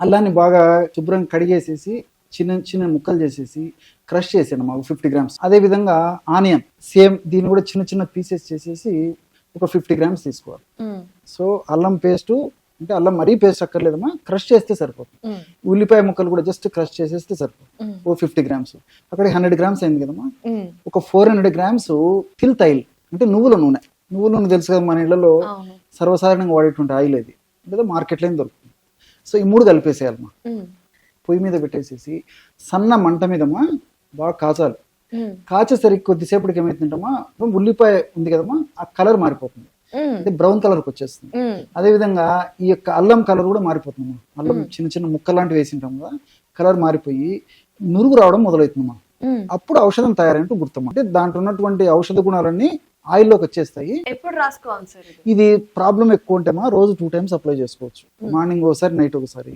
అల్లాన్ని బాగా శుభ్రంగా కడిగేసేసి చిన్న చిన్న ముక్కలు చేసేసి క్రష్ చేసాను మాకు 50 గ్రామ్స్. అదే విధంగా ఆనియన్ సేమ్ దీన్ని కూడా చిన్న చిన్న పీసెస్ చేసేసి ఒక 50 గ్రామ్స్ తీసుకోవాలి. సో అల్లం పేస్ట్ అంటే అల్లం మరీ పేస్ట్ అక్కర్లేదమ్మా, క్రష్ చేస్తే సరిపోతుంది. ఉల్లిపాయ ముక్కలు కూడా జస్ట్ క్రష్ చేసేస్తే సరిపోతుంది. ఓ 50 గ్రామ్స్. అక్కడ 100 గ్రామ్స్ అయింది కదమ్మా. ఒక 400 గ్రామ్స్ తిల్ తైల్ అంటే నువ్వుల నూనె. నువ్వుల నూనె తెలుసు కదా, మన ఇళ్లలో సర్వసాధారణంగా వాడేటువంటి ఆయిల్ అది, లేదా మార్కెట్లో ఏం దొరుకుతుంది. సో ఈ 3 కలిపేసేయాలమ్మా. పొయ్యి మీద పెట్టేసేసి సన్న మంట మీదమ్మా బాగా కాచాలి. కాచేసరికి కొద్దిసేపటికి ఏమైతుందమ్మా, ఉల్లిపాయ ఉంది కదమ్మా, ఆ కలర్ మారిపోతుంది, అంటే బ్రౌన్ కలర్కి వచ్చేస్తుంది. అదే విధంగా ఈ యొక్క అల్లం కలర్ కూడా మారిపోతుందమ్మా. అల్లం చిన్న చిన్న ముక్క లాంటివి వేసింటాం కదా, కలర్ మారిపోయి నురుగు రావడం మొదలవుతుందమ్మా. అప్పుడు ఔషధం తయారైనట్టు గుర్తమ్మా. అంటే దాంట్లో ఉన్నటువంటి ఔషధ గుణాలన్నీ ఆయిల్లోకి వచ్చేస్తాయి. ఎప్పుడు రాసుకోవాలి సార్? ఇది ప్రాబ్లం ఎక్కువ ఉంటేమా రోజు 2 టైమ్స్ అప్లై చేసుకోవచ్చు. మార్నింగ్ ఒకసారి, నైట్ ఒకసారి.